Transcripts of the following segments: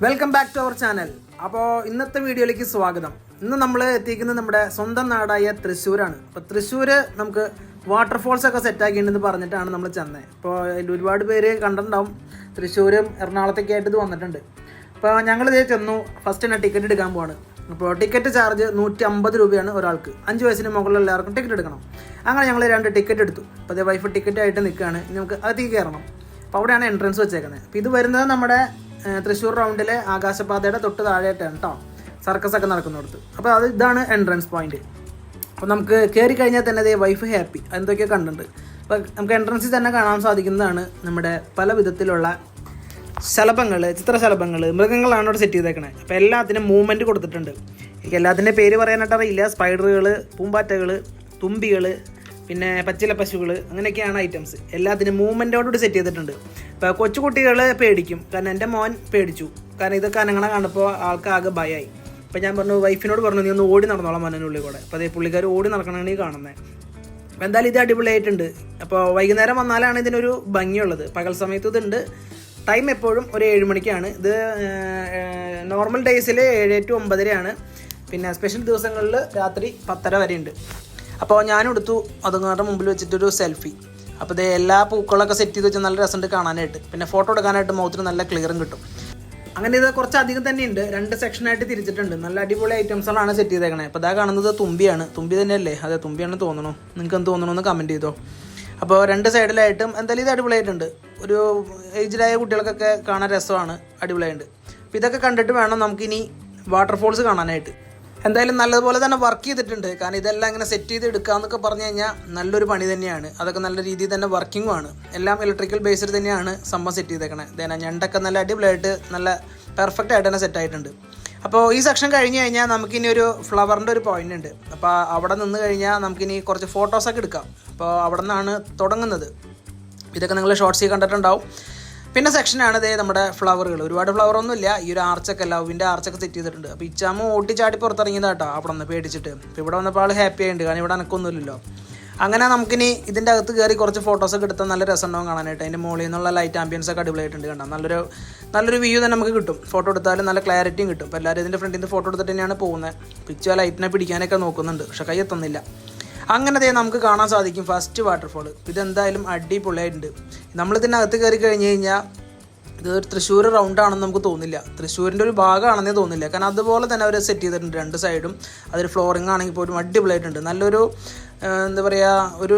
Welcome back to our channel. അപ്പോൾ ഇന്നത്തെ വീഡിയോയിലേക്ക് സ്വാഗതം. ഇന്ന് നമ്മൾ എത്തിക്കുന്നത് നമ്മുടെ സ്വന്തം നാടായ തൃശ്ശൂരാണ്. അപ്പോൾ തൃശ്ശൂർ നമുക്ക് വാട്ടർഫോൾസ് ഒക്കെ സെറ്റാക്കിയിട്ടുണ്ടെന്ന് പറഞ്ഞിട്ടാണ് നമ്മൾ ചെന്നത്. അപ്പോൾ അതിൽ ഒരുപാട് പേര് കണ്ടിട്ടുണ്ടാവും. തൃശ്ശൂരും എറണാകുളത്തൊക്കെ ആയിട്ട് ഇത് വന്നിട്ടുണ്ട്. അപ്പോൾ ഞങ്ങളിതേ ചെന്നു. ഫസ്റ്റ് തന്നെ ടിക്കറ്റ് എടുക്കാൻ പോവാണ്. അപ്പോൾ ടിക്കറ്റ് ചാർജ് 150 രൂപയാണ് ഒരാൾക്ക്. 5 വയസ്സിന് മുകളിൽ എല്ലാവർക്കും ടിക്കറ്റ് എടുക്കണം. അങ്ങനെ ഞങ്ങൾ 2 ടിക്കറ്റ് എടുത്തു. അപ്പോൾ അതേ വൈഫ് ടിക്കറ്റ് ആയിട്ട് നിൽക്കുകയാണ്. നമുക്ക് അകത്തേക്ക് കയറണം. അപ്പോൾ അവിടെയാണ് എൻട്രൻസ് വെച്ചേക്കുന്നത്. അപ്പോൾ ഇത് വരുന്നത് നമ്മുടെ തൃശ്ശൂർ റൗണ്ടിലെ ആകാശപാതയുടെ തൊട്ട് താഴെയായിട്ടാണ് കേട്ടോ സർക്കസ് ഒക്കെ നടക്കുന്നിടത്ത്. അപ്പോൾ ഇതാണ് എൻട്രൻസ് പോയിന്റ്. അപ്പോൾ നമുക്ക് കയറി കഴിഞ്ഞാൽ തന്നെ അതേ വൈഫ് ഹാപ്പി എന്തൊക്കെയോ കണ്ടിട്ടുണ്ട്. അപ്പോൾ നമുക്ക് എൻട്രൻസിൽ തന്നെ കാണാൻ സാധിക്കുന്നതാണ് നമ്മുടെ പല വിധത്തിലുള്ള ശലഭങ്ങൾ, ചിത്രശലഭങ്ങൾ, മൃഗങ്ങളാണ് അവിടെ സെറ്റ് ചെയ്തേക്കണേ. അപ്പോൾ എല്ലാത്തിനും മൂവ്മെൻറ്റ് കൊടുത്തിട്ടുണ്ട്. എനിക്ക് എല്ലാത്തിൻ്റെ പേര് പറയാനായിട്ട് അറിയില്ല. സ്പൈഡറുകൾ, പൂമ്പാറ്റകൾ, തുമ്പികൾ, പിന്നെ പച്ചില പശുകൾ, അങ്ങനെയൊക്കെയാണ് ഐറ്റംസ്. എല്ലാത്തിനും മൂവ്മെൻറ്റോടുകൂടി സെറ്റ് ചെയ്തിട്ടുണ്ട്. ഇപ്പോൾ കൊച്ചുകുട്ടികൾ പേടിക്കും. കാരണം എൻ്റെ മോൻ പേടിച്ചു. കാരണം ഇതൊക്കെ അനങ്ങണ കാണുമ്പോൾ ആൾക്കാകെ ഭയമായി. അപ്പോൾ ഞാൻ പറഞ്ഞു, വൈഫിനോട് പറഞ്ഞു, നീ ഒന്ന് ഓടി നടന്നോളാം മനനുള്ളിൽ കൂടെ. അപ്പോൾ അതേ പുള്ളിക്കാർ ഓടി നടക്കണമെങ്കിൽ കാണുന്നത്. അപ്പോൾ എന്തായാലും ഇത് അടിപൊളിയായിട്ടുണ്ട്. അപ്പോൾ വൈകുന്നേരം വന്നാലാണ് ഇതിനൊരു ഭംഗിയുള്ളത്. പകൽ സമയത്ത് ഇതുണ്ട്. ടൈം എപ്പോഴും ഒരു 7 മണിക്കാണ്. ഇത് നോർമൽ ഡേയ്സിൽ 7 to 9:30 പിന്നെ സ്പെഷ്യൽ ദിവസങ്ങളിൽ രാത്രി 10:30 വരെ ഉണ്ട്. അപ്പോൾ ഞാനെടുത്തു അതുങ്ങളുടെ മുമ്പിൽ വെച്ചിട്ടൊരു സെൽഫി. അപ്പോൾ ഇത് എല്ലാ പൂക്കളൊക്കെ സെറ്റ് ചെയ്ത് വെച്ചാൽ നല്ല രസമുണ്ട് കാണാനായിട്ട്. പിന്നെ ഫോട്ടോ എടുക്കാനായിട്ട് മുഖത്തിന് നല്ല ക്ലിയറും കിട്ടും. അങ്ങനെ ഇത് കുറച്ചധികം തന്നെയുണ്ട്. 2 സെക്ഷനായിട്ട് തിരിച്ചിട്ടുണ്ട്. നല്ല അടിപൊളി ഐറ്റംസുകളാണ് സെറ്റ് ചെയ്തേക്കണേ. അപ്പോൾ ഇതാ കാണുന്നത് തുമ്പിയാണ്. തുമ്പി തന്നെയല്ലേ? അതെ, തുമ്പിയാണെന്ന് തോന്നണോ? നിങ്ങൾക്ക് എന്ത് തോന്നണമെന്ന് കമൻറ്റ് ചെയ്തോ. അപ്പോൾ 2 സൈഡിലായിട്ടും എന്തായാലും ഇത് അടിപൊളിയായിട്ടുണ്ട്. ഒരു ഏജിലായ കുട്ടികൾക്കൊക്കെ കാണാൻ രസമാണ്. അടിപൊളിയായിട്ടുണ്ട്. അപ്പോൾ ഇതൊക്കെ കണ്ടിട്ട് വേണം നമുക്കിനി വാട്ടർഫോൾസ് കാണാനായിട്ട്. എന്തായാലും നല്ലതുപോലെ തന്നെ വർക്ക് ചെയ്തിട്ടുണ്ട്. കാരണം ഇതെല്ലാം ഇങ്ങനെ സെറ്റ് ചെയ്ത് എടുക്കാമെന്നൊക്കെ പറഞ്ഞു കഴിഞ്ഞാൽ നല്ലൊരു പണി തന്നെയാണ്. അതൊക്കെ നല്ല രീതിയിൽ തന്നെ വർക്കിങ്ങും ആണ്. എല്ലാം ഇലക്ട്രിക്കൽ ബേസ്ഡ് തന്നെയാണ് സംഭവം സെറ്റ് ചെയ്തേക്കണേ. ഇതേനാ ഞണ്ടൊക്കെ നല്ല അടിപൊളിയായിട്ട് നല്ല പെർഫെക്റ്റ് ആയിട്ട് തന്നെ സെറ്റായിട്ടുണ്ട്. അപ്പോൾ ഈ സെക്ഷൻ കഴിഞ്ഞ് കഴിഞ്ഞാൽ നമുക്കിനി ഒരു ഫ്ലവറിൻ്റെ ഒരു പോയിന്റ് ഉണ്ട്. അപ്പോൾ അവിടെ നിന്ന് കഴിഞ്ഞാൽ നമുക്കിനി കുറച്ച് ഫോട്ടോസൊക്കെ എടുക്കാം. അപ്പോൾ അവിടെ നിന്നാണ് തുടങ്ങുന്നത്. ഇതൊക്കെ നിങ്ങൾ ഷോർട്സിൽ കണ്ടിട്ടുണ്ടാവും. പിന്നെ സെക്ഷനാണ് ഇതേ നമ്മുടെ ഫ്ലവറുകൾ. ഒരുപാട് ഫ്ലവറൊന്നുമില്ല. ഈ ഒരു ആർച്ചൊക്കെ, ലവിൻ്റെ ആർച്ചൊക്കെ സെറ്റ് ചെയ്തിട്ടുണ്ട്. അപ്പോൾ ഇച്ചാമ്മ ഓട്ടിച്ചാടി പുറത്തിറങ്ങിയതാട്ടോ അവിടെ നിന്ന് പേടിച്ചിട്ട്. അപ്പോൾ ഇവിടെ വന്നപ്പോൾ ആൾ ഹാപ്പി ആയിട്ടുണ്ട്. കാരണം ഇവിടെ എനക്കൊന്നുമില്ലല്ലോ. അങ്ങനെ നമുക്കിനി ഇതിൻ്റെ അകത്ത് കയറി കുറച്ച് ഫോട്ടോസൊക്കെ എടുത്താൽ നല്ല രസമുണ്ടാവും കാണാനായിട്ട്. അതിൻ്റെ മുകളിൽ നിന്നുള്ള ലൈറ്റ് ആംബിയൻസ് ഒക്കെ അടിപൊളിയായിട്ടുണ്ട്. കണ്ടാൽ നല്ലൊരു വ്യൂ തന്നെ നമുക്ക് കിട്ടും. ഫോട്ടോ എടുത്താലും നല്ല ക്ലാരിറ്റിയും കിട്ടും. അപ്പോൾ എല്ലാവരും ഇതിൻ്റെ ഫ്രണ്ടിൽ നിന്ന് ഫോട്ടോ എടുത്തിട്ട് തന്നെയാണ് പോകുന്നത്. പിച്ച് ലൈറ്റിനെ പിടിക്കാനൊക്കെ നോക്കുന്നുണ്ട്. പക്ഷേ കൈ എത്തുന്നില്ല. അങ്ങനത്തെ നമുക്ക് കാണാൻ സാധിക്കും ഫസ്റ്റ് വാട്ടർഫോൾ. ഇതെന്തായാലും അടിപൊളിയായിട്ടുണ്ട്. നമ്മളിതിനകത്ത് കയറി കഴിഞ്ഞ് കഴിഞ്ഞാൽ ഇത് തൃശ്ശൂർ റൗണ്ടാണെന്ന് നമുക്ക് തോന്നില്ല. തൃശ്ശൂരിൻ്റെ ഒരു ഭാഗമാണെന്നേ തോന്നില്ല. കാരണം അതുപോലെ തന്നെ അവർ സെറ്റ് ചെയ്തിട്ടുണ്ട് 2 സൈഡും. അതൊരു ഫ്ലോറിംഗ് ആണെങ്കിൽ പോലും അടിപൊളിയായിട്ടുണ്ട്. നല്ലൊരു എന്താ പറയുക, ഒരു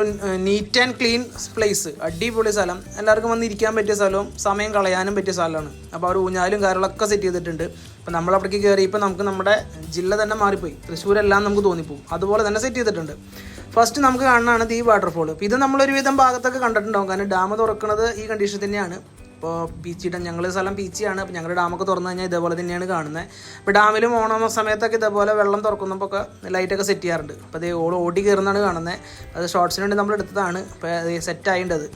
നീറ്റ് ആൻഡ് ക്ലീൻ പ്ലേസ്. അടിപൊളി സ്ഥലം. എല്ലാവർക്കും വന്നിരിക്കാൻ പറ്റിയ സ്ഥലവും സമയം കളയാനും പറ്റിയ സ്ഥലമാണ്. അപ്പോൾ അവർ ഊഞ്ഞാലും കാര്യങ്ങളൊക്കെ സെറ്റ് ചെയ്തിട്ടുണ്ട്. അപ്പോൾ നമ്മളവിടേക്ക് കയറിയപ്പോൾ നമുക്ക് നമ്മുടെ ജില്ല തന്നെ മാറിപ്പോയി. തൃശ്ശൂരെല്ലാം നമുക്ക് തോന്നിപ്പോവും. അതുപോലെ തന്നെ സെറ്റ് ചെയ്തിട്ടുണ്ട്. ഫസ്റ്റ് നമുക്ക് കാണുന്നതാണ് ഈ വാട്ടർഫോൾ. അപ്പോൾ ഇത് നമ്മളൊരുവിധം ഭാഗത്തൊക്കെ കണ്ടിട്ടുണ്ടാവും. കാരണം ഡാം തുറക്കുന്നത് ഈ കണ്ടീഷൻ തന്നെയാണ്. ഇപ്പോൾ പീച്ചിയുടെ ഞങ്ങൾ സ്ഥലം പീച്ചിയാണ്. അപ്പോൾ ഞങ്ങളുടെ ഡാമൊക്കെ തുറന്നു കഴിഞ്ഞാൽ ഇതേപോലെ തന്നെയാണ് കാണുന്നത്. ഇപ്പോൾ ഡാമിലും ഓണം സമയത്തൊക്കെ ഇതേപോലെ വെള്ളം തുറക്കുന്നപ്പോൾ ഒക്കെ ലൈറ്റൊക്കെ സെറ്റ് ചെയ്യാറുണ്ട്. അപ്പോൾ അത് ഓടി കയറുന്നതാണ് കാണുന്നത്. അത് ഷോർട്സിന് വേണ്ടി നമ്മൾ എടുത്തതാണ്. അപ്പോൾ അത് സെറ്റായിട്ടുണ്ട്.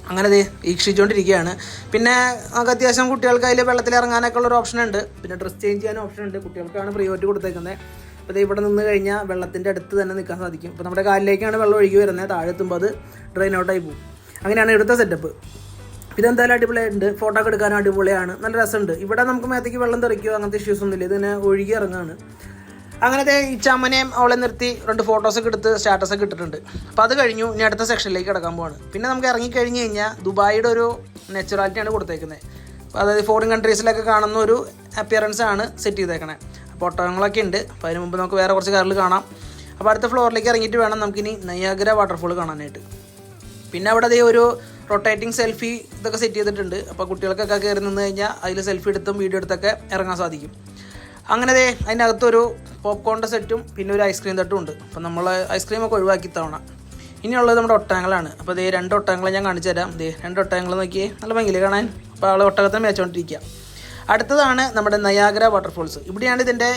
അങ്ങനെ അത് വീക്ഷിച്ചുകൊണ്ടിരിക്കുകയാണ്. പിന്നെ നമുക്ക് അത്യാവശ്യം കുട്ടികൾക്ക് അതിൽ വെള്ളത്തിൽ ഇറങ്ങാനൊക്കെ ഉള്ളൊരു ഓപ്ഷൻ ഉണ്ട്. പിന്നെ ഡ്രസ്സ് ചേഞ്ച് ചെയ്യാൻ ഓപ്ഷൻ ഉണ്ട്. കുട്ടികൾക്കാണ് പ്രിയോറിറ്റി കൊടുത്തേക്കുന്നത്. അപ്പോൾ ഇവിടെ നിന്ന് കഴിഞ്ഞാൽ വെള്ളത്തിൻ്റെ അടുത്ത് തന്നെ നിൽക്കാൻ സാധിക്കും. ഇപ്പോൾ നമ്മുടെ കാലിലേക്കാണ് വെള്ളം ഒഴുകി വരുന്നത്. താഴെ എത്തുമ്പോൾ അത് ഡ്രെയിൻ ഔട്ടായി പോകും. അങ്ങനെയാണ് ഇവിടുത്തെ സെറ്റപ്പ്. ഇതെന്തായാലും അടിപൊളിയായിട്ടുണ്ട്. ഫോട്ടോ ഒക്കെ എടുക്കാനും അടിപൊളിയാണ്. നല്ല രസമുണ്ട്. ഇവിടെ നമുക്ക് മേത്തേക്ക് വെള്ളം തെറിക്കുകയോ അങ്ങനത്തെ ഇഷ്യൂസ് ഒന്നുമില്ല. ഇതിനെ ഒഴുകി ഇറങ്ങുകയാണ്. അങ്ങനത്തെ ഇച്ചാമ്മനെയും അവളെ നിർത്തി 2 ഫോട്ടോസൊക്കെ എടുത്ത് സ്റ്റാറ്റസൊക്കെ ഇട്ടിട്ടുണ്ട്. അപ്പോൾ അത് കഴിഞ്ഞു. ഇനി അടുത്ത സെക്ഷനിലേക്ക് കിടക്കാൻ പോവാണ്. പിന്നെ നമുക്ക് ഇറങ്ങിക്കഴിഞ്ഞ് കഴിഞ്ഞാൽ ദുബായിയുടെ ഒരു നാച്ചുറാലിറ്റിയാണ് കൊടുത്തേക്കുന്നത്. അപ്പോൾ അതായത് ഫോറിൻ കൺട്രീസിലൊക്കെ കാണുന്ന ഒരു അപ്പിയറൻസ് ആണ് സെറ്റ് ചെയ്തേക്കണേ. അപ്പോൾ ഒട്ടകങ്ങളൊക്കെ ഉണ്ട്. അപ്പോൾ അതിന് മുമ്പ് നമുക്ക് വേറെ കുറച്ച് കാറിൽ കാണാം. അപ്പോൾ അടുത്ത ഫ്ലോറിലേക്ക് ഇറങ്ങിയിട്ട് വേണം നമുക്കിനി നയാഗ്ര വാട്ടർഫോൾ കാണാനായിട്ട്. പിന്നെ അവിടെ അതേ ഒരു റൊട്ടേറ്റിംഗ് സെൽഫി ഇതൊക്കെ സെറ്റ് ചെയ്തിട്ടുണ്ട്. അപ്പോൾ കുട്ടികൾക്കൊക്കെ കയറി നിന്ന് കഴിഞ്ഞാൽ അതിൽ സെൽഫി എടുത്തും വീഡിയോ എടുത്തൊക്കെ ഇറങ്ങാൻ സാധിക്കും. അങ്ങനെ അതിനകത്തൊരു പോപ്കോണിൻ്റെ സെറ്റും പിന്നെ ഒരു ഐസ്ക്രീം തട്ടും ഉണ്ട്. അപ്പോൾ നമ്മൾ ഐസ്ക്രീമൊക്കെ ഒഴിവാക്കി തവണ. ഇനിയുള്ളത് നമ്മുടെ ഒട്ടകങ്ങളാണ്. അപ്പോൾ 2 ഒട്ടകങ്ങളെ ഞാൻ കാണിച്ചു തരാം. 2 ഒട്ടകങ്ങൾ നോക്കിയേ, നല്ല ഭംഗിയില്ലേ കാണാൻ. അപ്പോൾ ആൾ ഒട്ടകത്തിന് മേച്ചുകൊണ്ടിരിക്കുക. അടുത്തതാണ് നമ്മുടെ നയാഗ്ര വാട്ടർഫോൾസ്. ഇവിടെയാണ് ഇതിൻ്റെ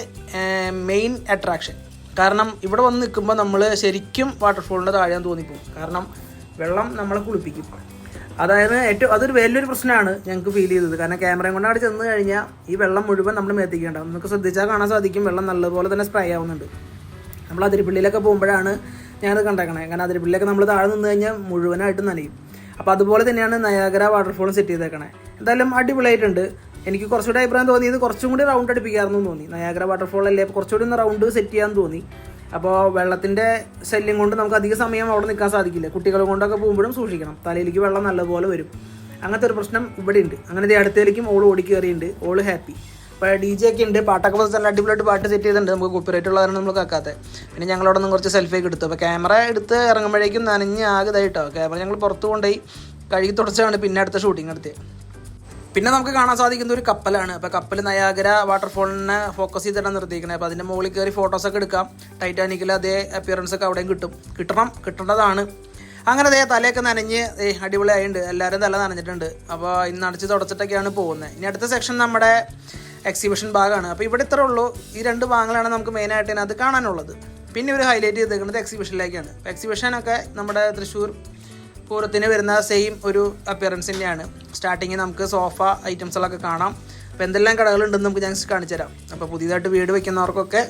മെയിൻ അട്രാക്ഷൻ. കാരണം ഇവിടെ വന്ന് നിൽക്കുമ്പോൾ നമ്മൾ ശരിക്കും വാട്ടർഫോളിൻ്റെ താഴെയാൻ തോന്നിപ്പോകും. കാരണം വെള്ളം നമ്മളെ കുളിപ്പിക്കും. അതായത് അതൊരു വലിയൊരു പ്രശ്നമാണ് ഞങ്ങൾക്ക് ഫീൽ ചെയ്തത്. കാരണം ക്യാമറയും കൊണ്ട് അവിടെ ചെന്ന് കഴിഞ്ഞാൽ ഈ വെള്ളം മുഴുവൻ നമ്മൾ മേത്തിക്കേണ്ടാവും. നമുക്ക് ശ്രദ്ധിച്ചാൽ കാണാൻ സാധിക്കും വെള്ളം നല്ലപോലെ തന്നെ സ്പ്രേ ആവുന്നുണ്ട്. നമ്മൾ അതിരപ്പള്ളിയിലൊക്കെ പോകുമ്പോഴാണ് ഞാനത് കണ്ടേക്കണേ. കാരണം അതിരപ്പള്ളിയിലൊക്കെ നമ്മൾ താഴെ നിന്ന് കഴിഞ്ഞാൽ മുഴുവനായിട്ട് നനയും. അപ്പോൾ അതുപോലെ തന്നെയാണ് നയാഗ്ര വാട്ടർഫോളും സെറ്റ് ചെയ്തേക്കണേ. എന്തായാലും അടിപൊളിയായിട്ടുണ്ട്. എനിക്ക് കുറച്ചുകൂടി അഭിപ്രായം തോന്നിയത് കുറച്ചും കൂടി റൗണ്ട് അടിപ്പിക്കാമെന്ന് തോന്നി. നയാഗ്ര വാട്ടർഫോൾ അല്ലേ, അപ്പോൾ കുറച്ചുകൂടി ഒന്ന് റൗണ്ട് സെറ്റ് ചെയ്യാൻ തോന്നി. അപ്പോൾ വെള്ളത്തിൻ്റെ ശല്യം കൊണ്ട് നമുക്ക് അധിക സമയം അവിടെ നിൽക്കാൻ സാധിക്കില്ല. കുട്ടികൾ കൊണ്ടൊക്കെ പോകുമ്പോഴും സൂക്ഷിക്കണം, തലയിലേക്ക് വെള്ളം നല്ലപോലെ വരും. അങ്ങനത്തെ ഒരു പ്രശ്നം ഇവിടെ ഉണ്ട്. അങ്ങനെ അടുത്തേക്കും ഓൾ ഓടി കയറിയുണ്ട്, ഓള് ഹാപ്പി. ഇപ്പോൾ DJ ഒക്കെ ഉണ്ട്, പാട്ടൊക്കെ നല്ല അടിപൊളിയായിട്ട് പാട്ട് സെറ്റ് ചെയ്തിട്ടുണ്ട്. നമുക്ക് കോപ്പിറൈറ്റ് ഉള്ളതാണ് നമ്മൾ കേൾക്കാത്തത്. പിന്നെ ഞങ്ങളവിടെ നിന്ന് കുറച്ച് സെൽഫിയൊക്കെ എടുത്തു. അപ്പോൾ ക്യാമറ എടുത്ത് ഇറങ്ങുമ്പോഴേക്കും നനഞ്ഞ് ആകതായിട്ടോ. ക്യാമറ ഞങ്ങൾ പുറത്ത് കൊണ്ടുപോയി കഴുകി തുടച്ചാണ് പിന്നെ അടുത്ത ഷൂട്ടിംഗ് എടുത്തത്. പിന്നെ നമുക്ക് കാണാൻ സാധിക്കുന്ന ഒരു കപ്പലാണ്. അപ്പോൾ കപ്പൽ നയാഗ്ര വാട്ടർഫോളിനെ ഫോക്കസ് ചെയ്തിട്ടാണ് നിർത്തിയിരിക്കുന്നത്. അപ്പോൾ അതിൻ്റെ മുകളിൽ കയറി ഫോട്ടോസൊക്കെ എടുക്കാം. ടൈറ്റാനിക്കിൽ അതേ അപ്പിയറൻസ് ഒക്കെ അവിടെയും കിട്ടേണ്ടതാണ്. അങ്ങനെ തലയൊക്കെ നനഞ്ഞ് അടിപൊളിയായിട്ടുണ്ട്. എല്ലാവരും തല നനഞ്ഞിട്ടുണ്ട്. അപ്പോൾ ഇന്ന് അടച്ച് തുടച്ചിട്ടൊക്കെയാണ് പോകുന്നത്. ഇനി അടുത്ത സെക്ഷൻ നമ്മുടെ എക്സിബിഷൻ ഭാഗമാണ്. അപ്പോൾ ഇവിടെ ഇത്രേ ഉള്ളൂ. ഈ 2 ഭാഗങ്ങളാണ് നമുക്ക് മെയിനായിട്ട് ഇതിനകത്ത് കാണാനുള്ളത്. പിന്നെ ഒരു ഹൈലൈറ്റ് ചെയ്തേക്കുന്നത് എക്സിബിഷനിലേക്കാണ്. എക്സിബിഷനൊക്കെ നമ്മുടെ തൃശ്ശൂർ പൂരത്തിന് വരുന്ന സെയിം ഒരു അപ്പിയറൻസ് തന്നെയാണ്. സ്റ്റാർട്ടിങ്ങിൽ നമുക്ക് സോഫ ഐറ്റംസുകളൊക്കെ കാണാം. അപ്പോൾ എന്തെല്ലാം കടകളുണ്ടെന്ന് നമുക്ക് ഞാൻ കാണിച്ചു തരാം. അപ്പോൾ പുതിയതായിട്ട് വീട് വയ്ക്കുന്നവർക്കൊക്കെ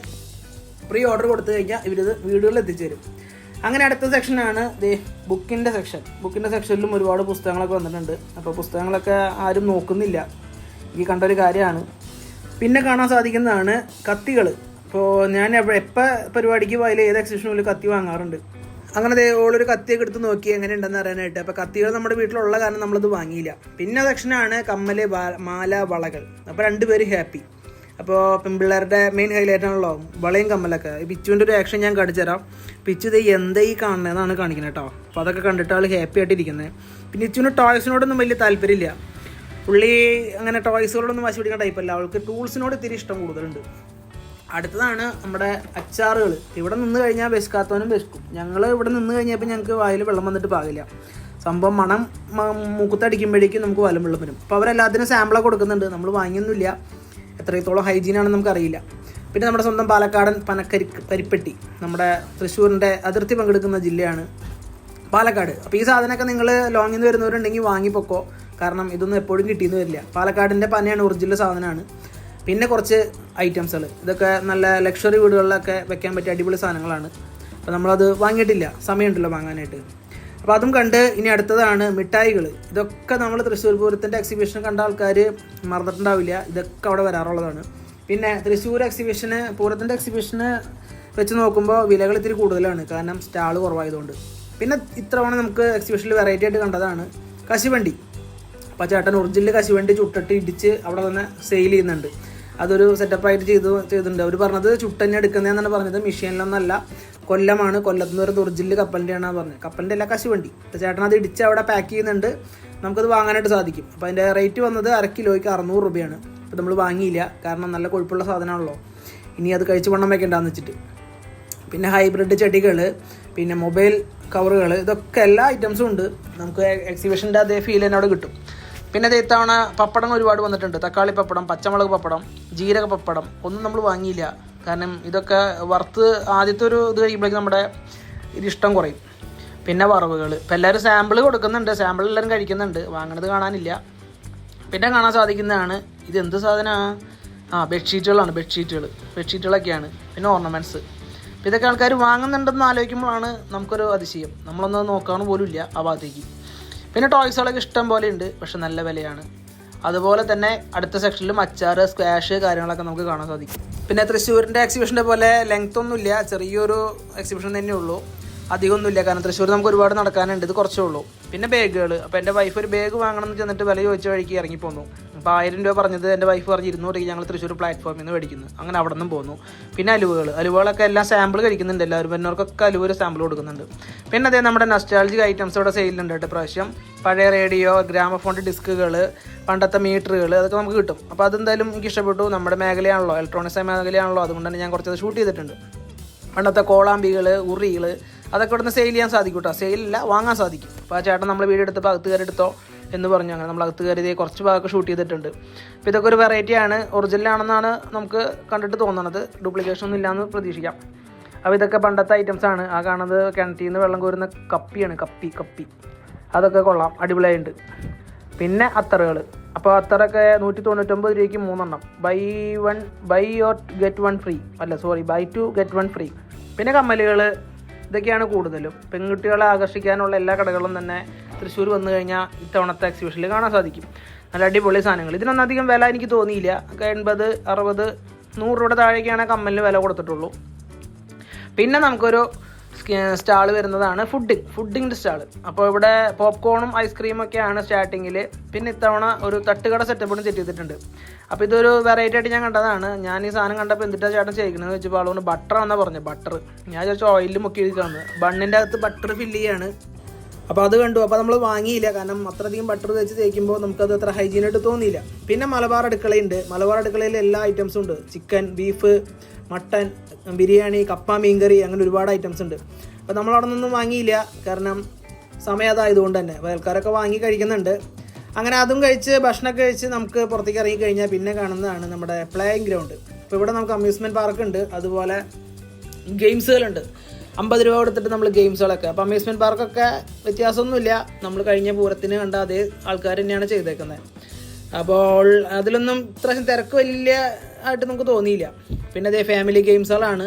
പ്രീ ഓർഡർ കൊടുത്തു കഴിഞ്ഞാൽ ഇവരിത് വീടുകളിൽ എത്തിച്ചു തരും. അങ്ങനെ അടുത്ത സെക്ഷനാണ് ബുക്കിൻ്റെ സെക്ഷൻ. ബുക്കിൻ്റെ സെക്ഷനിലും ഒരുപാട് പുസ്തകങ്ങളൊക്കെ വന്നിട്ടുണ്ട്. അപ്പോൾ പുസ്തകങ്ങളൊക്കെ ആരും നോക്കുന്നില്ല, ഈ കണ്ടൊരു കാര്യമാണ്. പിന്നെ കാണാൻ സാധിക്കുന്നതാണ് കത്തികൾ. അപ്പോൾ ഞാൻ എപ്പോൾ പരിപാടിക്ക് പോയാലും ഏത് എക്സിബിഷനിലും കത്തി വാങ്ങാറുണ്ട്. അങ്ങനെ ഓളൊരു കത്തിയൊക്കെ എടുത്ത് നോക്കി എങ്ങനെ ഉണ്ടെന്ന് അറിയാനായിട്ട്. അപ്പോൾ കത്തികൾ നമ്മുടെ വീട്ടിലുള്ള കാരണം നമ്മളത് വാങ്ങിയില്ല. പിന്നെ സെക്ഷനാണ് കമ്മല്, മാല, വളകൾ. അപ്പോൾ 2 പേര് ഹാപ്പി. അപ്പോൾ പെൺപിള്ളേരുടെ മെയിൻ ഹൈലൈറ്റ് ആണല്ലോ വളയും കമ്മലൊക്കെ. പിച്ചുവിൻ്റെ ഒരു ആക്ഷൻ ഞാൻ കാണിച്ചു തരാം. പിച്ചു എന്താ ഈ കാണുന്നതെന്നാണ് കാണിക്കുന്നത് കേട്ടോ. അപ്പോൾ അതൊക്കെ കണ്ടിട്ട് ആൾ ഹാപ്പി ആയിട്ടിരിക്കുന്നത്. പിന്നെ ഇച്ചുവിന് ടോയ്സിനോടൊന്നും വലിയ താല്പര്യമില്ല. പുള്ളി അങ്ങനെ ടോയ്സുകളൊന്നും വാശി പിടിക്കുന്ന ടൈപ്പല്ല. അവൾക്ക് ടൂൾസിനോട് ഇത്തിരി ഇഷ്ടം കൂടുതലുണ്ട്. അടുത്തതാണ് നമ്മുടെ അച്ചാറുകൾ. ഇവിടെ നിന്ന് കഴിഞ്ഞാൽ വിശക്കാത്തവനും വിശക്കും. ഞങ്ങൾ ഇവിടെ നിന്ന് കഴിഞ്ഞപ്പോൾ ഞങ്ങൾക്ക് വായിൽ വെള്ളം വന്നിട്ട് പാകില്ല. സംഭവം മണം മൂക്കത്തടിക്കുമ്പോഴേക്കും നമുക്ക് വലം വെള്ളം വരും. അപ്പോൾ അവരെല്ലാത്തിനും സാമ്പിളൊക്കെ കൊടുക്കുന്നുണ്ട്. നമ്മൾ വാങ്ങിയൊന്നുമില്ല. എത്രത്തോളം ഹൈജീനാണെന്ന് നമുക്കറിയില്ല. പിന്നെ നമ്മുടെ സ്വന്തം പാലക്കാടൻ പരിപ്പെട്ടി, നമ്മുടെ തൃശ്ശൂരിൻ്റെ അതിർത്തി പങ്കെടുക്കുന്ന ജില്ലയാണ് പാലക്കാട്. അപ്പോൾ ഈ സാധനമൊക്കെ നിങ്ങൾ ലോങ്ങിൽ നിന്ന് വരുന്നവരുണ്ടെങ്കിൽ വാങ്ങിപ്പോക്കോ, കാരണം ഇതൊന്നും എപ്പോഴും കിട്ടിയെന്ന് വരില്ല. പാലക്കാടിൻ്റെ പനയാണ്, ഒറിജിനൽ സാധനമാണ്. പിന്നെ കുറച്ച് ഐറ്റംസുകൾ, ഇതൊക്കെ നല്ല ലക്ഷറി വീടുകളിലൊക്കെ വെക്കാൻ പറ്റിയ അടിപൊളി സാധനങ്ങളാണ്. അപ്പോൾ നമ്മളത് വാങ്ങിയിട്ടില്ല, സമയമുണ്ടല്ലോ വാങ്ങാനായിട്ട്. അപ്പോൾ അതും കണ്ട് ഇനി അടുത്തതാണ് മിഠായികൾ. ഇതൊക്കെ നമ്മൾ തൃശ്ശൂർ പൂരത്തിൻ്റെ എക്സിബിഷൻ കണ്ട ആൾക്കാർ മറന്നിട്ടുണ്ടാവില്ല. ഇതൊക്കെ അവിടെ വരാറുള്ളതാണ്. പിന്നെ തൃശ്ശൂർ എക്സിബിഷന്, പൂരത്തിൻ്റെ എക്സിബിഷന് വെച്ച് നോക്കുമ്പോൾ വിലകൾ ഇത്തിരി കൂടുതലാണ്, കാരണം സ്റ്റാൾ കുറവായതുകൊണ്ട്. പിന്നെ ഇത്തവണ നമുക്ക് എക്സിബിഷനിൽ വെറൈറ്റി ആയിട്ട് കണ്ടതാണ് കശുവണ്ടി. അപ്പോൾ ചേട്ടൻ ഒറിജിനൽ കശുവണ്ടി ചുട്ടിട്ട് ഇടിച്ച് അവിടെ തന്നെ സെയിൽ ചെയ്യുന്നുണ്ട്. അതൊരു സെറ്റപ്പായിട്ട് ചെയ്തിട്ടുണ്ട്. അവർ പറഞ്ഞത് ചുട്ടന്നെ എടുക്കുന്നതെന്നാണ് പറഞ്ഞത്, മെഷീനിലൊന്നല്ല. കൊല്ലമാണ്, കൊല്ലത്തുനിന്ന് വരുന്നത് ഒറിജിനൽ കപ്പലിൻ്റെയാണ് പറഞ്ഞത്. കപ്പലിൻ്റെ അല്ല, കശുവണ്ടി. അപ്പോൾ ചേട്ടൻ അത് ഇടിച്ച് അവിടെ പാക്ക് ചെയ്യുന്നുണ്ട്. നമുക്കത് വാങ്ങാനായിട്ട് സാധിക്കും. അപ്പോൾ അതിൻ്റെ റേറ്റ് വന്നത് 1 കിലോയ്ക്ക് 600 രൂപയാണ്. അപ്പോൾ നമ്മൾ വാങ്ങിയില്ല, കാരണം നല്ല കൊഴുപ്പുള്ള സാധനമാണല്ലോ, ഇനി അത് കഴിച്ച് വണ്ണം വെക്കേണ്ടെന്ന് വെച്ചിട്ട്. പിന്നെ ഹൈബ്രിഡ് ചെടികൾ, പിന്നെ മൊബൈൽ കവറുകൾ, ഇതൊക്കെ എല്ലാ ഐറ്റംസും ഉണ്ട്. നമുക്ക് എക്സിബിഷൻ്റെ അതേ ഫീൽ തന്നെ അവിടെ കിട്ടും. പിന്നെ ഇത്തവണ പപ്പടങ്ങൾ ഒരുപാട് വന്നിട്ടുണ്ട്. തക്കാളി പപ്പടം, പച്ചമുളക് പപ്പടം, ജീരക പപ്പടം ഒന്നും നമ്മൾ വാങ്ങിയില്ല, കാരണം ഇതൊക്കെ വറുത്ത് ആദ്യത്തെ ഒരു ഇത് കഴിയുമ്പോഴേക്കും നമ്മുടെ ഇതിഷ്ടം കുറയും. പിന്നെ വറവുകൾ, ഇപ്പോൾ എല്ലാവരും സാമ്പിൾ കൊടുക്കുന്നുണ്ട്, സാമ്പിൾ എല്ലാവരും കഴിക്കുന്നുണ്ട്, വാങ്ങണത് കാണാനില്ല. പിന്നെ കാണാൻ സാധിക്കുന്നതാണ് ഇതെന്ത് സാധനമാണ്, ബെഡ്ഷീറ്റുകളാണ്. ബെഡ്ഷീറ്റുകളൊക്കെയാണ്. പിന്നെ ഓർണമെൻറ്റ്സ്. അപ്പോൾ ഇതൊക്കെ ആൾക്കാർ വാങ്ങുന്നുണ്ടെന്ന് ആലോചിക്കുമ്പോഴാണ് നമുക്കൊരു അതിശയം. നമ്മളൊന്നും നോക്കാനും പോലും ഇല്ല ആ ഭാഗത്തേക്ക്. പിന്നെ ടോയ്സുകളൊക്കെ ഇഷ്ടം പോലെ ഉണ്ട്, പക്ഷെ നല്ല വിലയാണ്. അതുപോലെ തന്നെ അടുത്ത സെക്ഷനിലും അച്ചാറ്, സ്ക്വാഷ് കാര്യങ്ങളൊക്കെ നമുക്ക് കാണാൻ സാധിക്കും. പിന്നെ തൃശ്ശൂരിൻ്റെ എക്സിബിഷൻ്റെ പോലെ ലെങ്ത് ഒന്നുമില്ല, ചെറിയൊരു എക്സിബിഷൻ തന്നെയുള്ളൂ, അധികമൊന്നുമില്ല. കാരണം തൃശ്ശൂർ നമുക്ക് ഒരുപാട് നടക്കാനുണ്ട്, ഇത് കുറച്ചേ ഉള്ളൂ. പിന്നെ ബാഗുകൾ. അപ്പോൾ എൻ്റെ വൈഫ് ഒരു ബാഗ് വാങ്ങണം എന്ന് ചെന്നിട്ട് വില ചോദിച്ച വഴിക്ക് ഇറങ്ങിപ്പോന്നു. അപ്പോൾ 1000 രൂപ പറഞ്ഞത് എൻ്റെ വൈഫ് പറഞ്ഞ് 200 രൂപയ്ക്ക് ഞങ്ങൾ തൃശ്ശൂർ പ്ലാറ്റ്ഫോമിൽ നിന്ന് മേടിക്കുന്നു. അങ്ങനെ അവിടെ നിന്നും പോന്നു. പിന്നെ അലുവകളൊക്കെ എല്ലാം സാമ്പിൾ കഴിക്കുന്നുണ്ട്. എല്ലാവരും വരുന്നവർക്കൊക്കെ അലുവ സാമ്പിൾ കൊടുക്കുന്നുണ്ട്. പിന്നെ അതേ നമ്മുടെ നൊസ്റ്റാൾജിക് ഐറ്റംസ് ഇവിടെ സെയിലുണ്ട് കേട്ടോ പ്രാവശ്യം. പഴയ റേഡിയോ, ഗ്രാമഫോൺ ഡിസ്കുകൾ, പണ്ടത്തെ മീറ്ററുകൾ, അതൊക്കെ നമുക്ക് കിട്ടും. അപ്പോൾ അതെന്തായാലും എനിക്ക് ഇഷ്ടപ്പെട്ടു. നമ്മുടെ മേഖലയാണല്ലോ, ഇലക്ട്രോണിക്സ് മേഖലയാണല്ലോ, അതുകൊണ്ട് തന്നെ ഞാൻ കുറച്ചത് ഷൂട്ട് ചെയ്തിട്ടുണ്ട്. പണ്ടത്തെ കോളാമ്പികൾ, ഉറികൾ, അതൊക്കെ ഇവിടെ നിന്ന് സെയിൽ ചെയ്യാൻ സാധിക്കും കേട്ടോ. സെയിലില്ല, വാങ്ങാൻ സാധിക്കും. അപ്പോൾ ആ ചേട്ടൻ നമ്മൾ വീഡിയോ എടുത്തപ്പോൾ അകത്ത് കയറി എടുത്തോ എന്ന് പറഞ്ഞു. അങ്ങനെ നമ്മൾ അകത്ത് കയറി കുറച്ച് ഭാഗമൊക്കെ ഷൂട്ട് ചെയ്തിട്ടുണ്ട്. അപ്പോൾ ഇതൊക്കെ ഒരു വെറൈറ്റിയാണ്, ഒറിജിനലാണെന്നാണ് നമുക്ക് കണ്ടിട്ട് തോന്നുന്നത്. ഡ്യൂപ്ലിക്കേഷൻ ഒന്നും ഇല്ലയെന്ന് പ്രതീക്ഷിക്കാം. അപ്പോൾ ഇതൊക്കെ പണ്ടത്തെ ഐറ്റംസാണ്. ആ കാണുന്നത് കിണറ്റിൽ നിന്ന് വെള്ളം കോരുന്ന കപ്പിയാണ്, കപ്പി. അതൊക്കെ കൊള്ളാം, അടിപൊളിയായിട്ടുണ്ട്. പിന്നെ അത്തറുകൾ. അപ്പോൾ അത്തറൊക്കെ 199 രൂപയ്ക്ക് 3 എണ്ണം. Buy or get 1 free, buy 2 get 1 free. പിന്നെ കമ്മലുകൾ, ഇതൊക്കെയാണ് കൂടുതലും. പെൺകുട്ടികളെ ആകർഷിക്കാനുള്ള എല്ലാ കടകളും തന്നെ തൃശ്ശൂർ വന്നു കഴിഞ്ഞാൽ ഇത്തവണത്തെ എക്സിബിഷനിൽ കാണാൻ സാധിക്കും. നല്ല അടിപൊളി സാധനങ്ങൾ. ഇതിനൊന്നും അധികം വില എനിക്ക് തോന്നിയില്ല. 80, 60, 100 രൂപയുടെ താഴേക്കാണ് കമ്മലിന് വില കൊടുത്തിട്ടുള്ളൂ. പിന്നെ നമുക്കൊരു സ്റ്റാൾ വരുന്നതാണ് ഫുഡിങ്ങിൻ്റെ സ്റ്റാൾ. അപ്പോൾ ഇവിടെ പോപ്കോണും ഐസ്ക്രീമൊക്കെയാണ് സ്റ്റാർട്ടിങ്ങിൽ. പിന്നെ ഇത്തവണ ഒരു തട്ടുകട സെറ്റപ്പും സെറ്റ് ചെയ്തിട്ടുണ്ട്. അപ്പോൾ ഇതൊരു വെറൈറ്റി ആയിട്ട് ഞാൻ കണ്ടതാണ്. ഞാൻ ഈ സാധനം കണ്ടപ്പോൾ എന്തിട്ടാണ് ചേട്ടൻ ചെയ്യിക്കണമെന്ന് വെച്ചപ്പോൾ ആളുകൊണ്ട് ബട്ടറാണെന്നാണ് പറഞ്ഞത്. ബട്ടർ ഞാൻ ചോദിച്ചാൽ ഓയിലിൽ മുക്കി എടുക്കാമെന്ന്. ബണ്ണിൻ്റെ അകത്ത് ബട്ടർ ഫില്ല് ചെയ്യാണ്. അപ്പോൾ അത് കണ്ടു. അപ്പോൾ നമ്മൾ വാങ്ങിയില്ല, കാരണം അത്രയധികം ബട്ടർ വെച്ച് തേക്കുമ്പോൾ നമുക്കത് അത്ര ഹൈജീനായിട്ട് തോന്നിയില്ല. പിന്നെ മലബാർ അടുക്കളയുണ്ട്. മലബാർ അടുക്കളയിൽ എല്ലാ ഐറ്റംസും ഉണ്ട്. ചിക്കൻ, ബീഫ്, മട്ടൻ, ബിരിയാണി, കപ്പ, മീൻകറി, അങ്ങനെ ഒരുപാട് ഐറ്റംസ് ഉണ്ട്. അപ്പോൾ നമ്മളവിടെ നിന്നൊന്നും വാങ്ങിയില്ല, കാരണം സമയം അതായതുകൊണ്ട് തന്നെ. അപ്പോൾ ആൾക്കാരൊക്കെ വാങ്ങി കഴിക്കുന്നുണ്ട്. അങ്ങനെ അതും കഴിച്ച് ഭക്ഷണമൊക്കെ കഴിച്ച് നമുക്ക് പുറത്തേക്ക് ഇറങ്ങി കഴിഞ്ഞാൽ പിന്നെ കാണുന്നതാണ് നമ്മുടെ പ്ലേയിങ് ഗ്രൗണ്ട്. അപ്പോൾ ഇവിടെ നമുക്ക് അമ്യൂസ്മെൻറ്റ് പാർക്ക് ഉണ്ട്, അതുപോലെ ഗെയിംസുകളുണ്ട്. 50 രൂപ കൊടുത്തിട്ട് നമ്മൾ ഗെയിംസുകളൊക്കെ. അപ്പോൾ അമ്യൂസ്മെൻറ്റ് പാർക്കൊക്കെ വ്യത്യാസമൊന്നുമില്ല, നമ്മൾ കഴിഞ്ഞ പൂരത്തിന് കണ്ട അതേ ആൾക്കാർ തന്നെയാണ് ചെയ്തേക്കുന്നത്. അപ്പോൾ അതിലൊന്നും ഇത്രയും തിരക്ക് വലിയ ആയിട്ട് നമുക്ക് തോന്നിയില്ല. പിന്നെ അതേ ഫാമിലി ഗെയിംസുകളാണ്.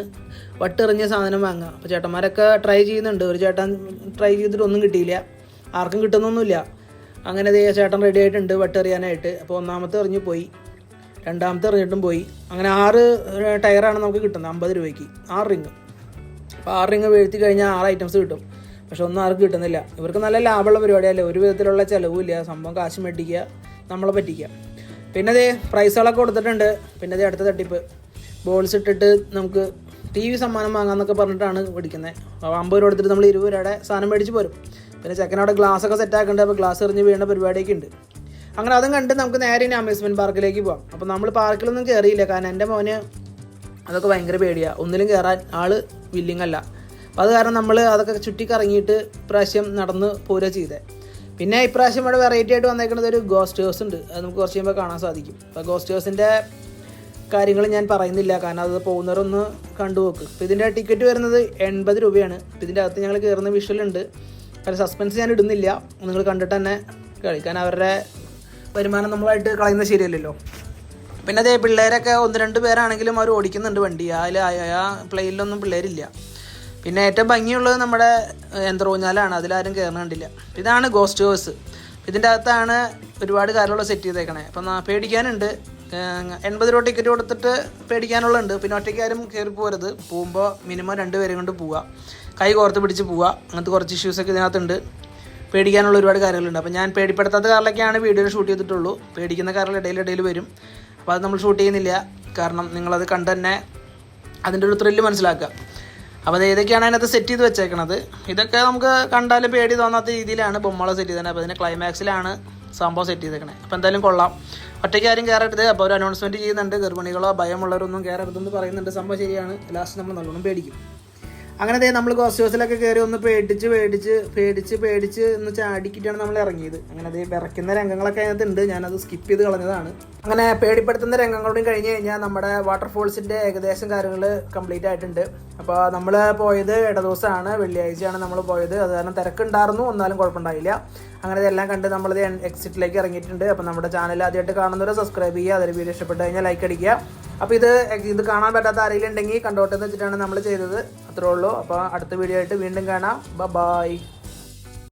വട്ടെറിഞ്ഞ സാധനം വാങ്ങുക. അപ്പോൾ ചേട്ടന്മാരൊക്കെ ട്രൈ ചെയ്യുന്നുണ്ട്. ഒരു ചേട്ടൻ ട്രൈ ചെയ്തിട്ട് ഒന്നും കിട്ടിയില്ല, ആർക്കും കിട്ടുന്നൊന്നുമില്ല. അങ്ങനെ അതേ ചേട്ടൻ റെഡി ആയിട്ടുണ്ട് വട്ടെറിയാനായിട്ട്. അപ്പോൾ ഒന്നാമത്തെ എറിഞ്ഞു പോയി, രണ്ടാമത്തെ എറിഞ്ഞിട്ടും പോയി. അങ്ങനെ 6 ടയറാണ് നമുക്ക് കിട്ടുന്നത് 50 രൂപയ്ക്ക്, 6 റിങ്. അപ്പോൾ 6 റിങ് വീഴ്ത്തി കഴിഞ്ഞാൽ 6 ഐറ്റംസ് കിട്ടും. പക്ഷെ ഒന്നും ആർക്കും കിട്ടുന്നില്ല. ഇവർക്ക് നല്ല ലാഭമുള്ള പരിപാടിയല്ലേ, ഒരു വിധത്തിലുള്ള ചിലവുമില്ല. സംഭവം കാശ് മേടിക്കുക, നമ്മളെ പറ്റിക്കുക. പിന്നെ അതേ പ്രൈസുകളൊക്കെ കൊടുത്തിട്ടുണ്ട്. പിന്നെ അതേ അടുത്ത തട്ടിപ്പ്, ബോൾസ് ഇട്ടിട്ട് നമുക്ക് TV സമ്മാനം വാങ്ങാമെന്നൊക്കെ പറഞ്ഞിട്ടാണ് മേടിക്കുന്നത്. അപ്പോൾ 50 രൂപ എടുത്തിട്ട് നമ്മൾ 20 രൂപയുടെ സാധനം മേടിച്ച് പോരും. പിന്നെ ചെക്കനവിടെ ഗ്ലാസ്സൊക്കെ സെറ്റ് ആക്കുന്നുണ്ട്. അപ്പോൾ ഗ്ലാസ് എറിഞ്ഞ് വീണ പരിപാടിയൊക്കെ ഉണ്ട്. അങ്ങനെ അതും കണ്ട് നമുക്ക് നേരെ ഇനി അമ്യൂസ്മെൻറ്റ് പാർക്കിലേക്ക് പോകാം. അപ്പോൾ നമ്മൾ പാർക്കിലൊന്നും കയറിയില്ല, കാരണം എൻ്റെ മോന് അതൊക്കെ ഭയങ്കര പേടിയാണ്. ഒന്നിലും കയറാൻ ആൾ വില്ലിങ് അല്ല. അപ്പോൾ അത് കാരണം നമ്മൾ അതൊക്കെ ചുറ്റിക്കറങ്ങിയിട്ട് ഇപ്രാവശ്യം നടന്ന് പോരുക ചെയ്തത്. പിന്നെ ഇപ്രാവശ്യം ഇവിടെ വെറൈറ്റി ആയിട്ട് വന്നേക്കുന്നത് ഒരു ഗോസ്റ്റ് ഹൗസ് ഉണ്ട്. അത് നമുക്ക് കുറച്ച് കഴിയുമ്പോൾ കാണാൻ സാധിക്കും. അപ്പോൾ ഗോസ്റ്റ് ഹൗസിൻ്റെ കാര്യങ്ങൾ ഞാൻ പറയുന്നില്ല, കാരണം അത് പോകുന്നവരൊന്ന് കണ്ടുപോക്ക്. അപ്പോൾ ഇതിൻ്റെ ടിക്കറ്റ് വരുന്നത് 80 രൂപയാണ്. അപ്പോൾ ഇതിൻ്റെ അകത്ത് ഞങ്ങൾ കയറുന്ന വിഷ്വലുണ്ട്. അത് സസ്പെൻസ് ഞാൻ ഇടുന്നില്ല, നിങ്ങൾ കണ്ടിട്ട് തന്നെ കളിക്കാൻ. അവരുടെ വരുമാനം നമ്മളായിട്ട് കളയുന്നത് ശരിയല്ലല്ലോ. പിന്നെ അതേ പിള്ളേരൊക്കെ 1-2 പേരാണെങ്കിലും അവർ ഓടിക്കുന്നുണ്ട് വണ്ടി. ആ പ്ലെയിനിലൊന്നും പിള്ളേരില്ല. പിന്നെ ഏറ്റവും ഭംഗിയുള്ളത് നമ്മുടെ യന്ത്രൂഞ്ഞാലാണ്, അതിലാരും കയറുന്ന കണ്ടില്ല. ഇതാണ് ഗോസ്റ്റ് ഹൗസ്. ഇതിൻ്റെ അകത്താണ് ഒരുപാട് കാര്യങ്ങൾ സെറ്റ് ചെയ്തേക്കണേ. അപ്പം പേടിക്കാനുണ്ട്. 80 രൂപ ടിക്കറ്റ് കൊടുത്തിട്ട് പേടിക്കാനുള്ളതുണ്ട്. പിന്നെ ഒറ്റയ്ക്കാരും കയറി പോരുത്. പോകുമ്പോൾ മിനിമം 2 പേരെ കൊണ്ട് പോവുക, കൈ കോർത്ത് പിടിച്ച് പോവുക. അങ്ങനത്തെ കുറച്ച് ഇഷ്യൂസൊക്കെ ഇതിനകത്തുണ്ട്. പേടിക്കാനുള്ള ഒരുപാട് കാര്യങ്ങളുണ്ട്. അപ്പോൾ ഞാൻ പേടിപ്പെടുത്താത്ത കാറിലൊക്കെയാണ് വീഡിയോ ഷൂട്ട് ചെയ്തിട്ടുള്ളൂ. പേടിക്കുന്ന കാറിൽ ഇടയിൽ വരും. അപ്പോൾ അത് നമ്മൾ ഷൂട്ട് ചെയ്യുന്നില്ല, കാരണം നിങ്ങളത് കണ്ട് തന്നെ അതിൻ്റെ ഒരു ത്രില്ല് മനസ്സിലാക്കുക. അപ്പോൾ അത് ഏതൊക്കെയാണ് അതിനകത്ത് സെറ്റ് ചെയ്ത് വെച്ചേക്കണത്. ഇതൊക്കെ നമുക്ക് കണ്ടാലും പേടി തോന്നാത്ത രീതിയിലാണ് ബൊമ്മളെ സെറ്റ് ചെയ്തത്. അപ്പോൾ അതിൻ്റെ ക്ലൈമാക്സിലാണ് സംഭവം സെറ്റ് ചെയ്തേക്കണേ. അപ്പോൾ എന്തായാലും കൊള്ളാം. ഒറ്റയ്ക്ക് ആരും കയറരുത്. അപ്പോൾ ഒരു അനൗൺസ്മെൻറ്റ് ചെയ്യുന്നുണ്ട്, ഗർഭിണികളോ ഭയമുള്ളവരൊന്നും കയറരുതെന്ന് പറയുന്നുണ്ട്. സംഭവം ശരിയാണ്. ലാസ്റ്റ് നമ്മൾ നല്ലോണം പേടിക്കും. അങ്ങനെ നമ്മൾ ഗോസ്റ്റ് ഹൗസിലൊക്കെ കയറി ഒന്ന് പേടിച്ച് ഒന്ന് ചാടിക്കിട്ടാണ് നമ്മൾ ഇറങ്ങിയത്. അങ്ങനെ വിറയ്ക്കുന്ന രംഗങ്ങളൊക്കെ അതിനകത്തുണ്ട്, ഞാനത് സ്കിപ്പ് ചെയ്ത് കളഞ്ഞതാണ്. അങ്ങനെ പേടിപ്പെടുത്തുന്ന രംഗങ്ങളോടും കഴിഞ്ഞ് കഴിഞ്ഞാൽ നമ്മുടെ വാട്ടർഫോൾസിൻ്റെ ഏകദേശം കാര്യങ്ങൾ കംപ്ലീറ്റ് ആയിട്ടുണ്ട്. അപ്പോൾ നമ്മൾ പോയത് ഇടദിവസമാണ്, വെള്ളിയാഴ്ചയാണ് നമ്മൾ പോയത്. അത് കാരണം തിരക്കുണ്ടായിരുന്നു, എന്നാലും കുഴപ്പമുണ്ടായില്ല. അങ്ങനെ ഇതെല്ലാം കണ്ട് നമ്മളിത് എക്സിറ്റിലേക്ക് ഇറങ്ങിയിട്ടുണ്ട്. അപ്പോൾ നമ്മുടെ ചാനൽ ആദ്യമായിട്ട് കാണുന്നവർ സബ്സ്ക്രൈബ് ചെയ്യുക, അതൊരു വീഡിയോ ഇഷ്ടപ്പെട്ട് കഴിഞ്ഞാൽ ലൈക്ക് അടിക്കുക. അപ്പോൾ ഇത് കാണാൻ പറ്റാത്ത ആരെങ്കിലും ഉണ്ടെങ്കിൽ കണ്ടോട്ടെ എന്ന് വെച്ചിട്ടാണ് നമ്മൾ ചെയ്തത്. അത്രേ ഉള്ളൂ. അപ്പോൾ അടുത്ത വീഡിയോ ആയിട്ട് വീണ്ടും കാണാം. ബൈ.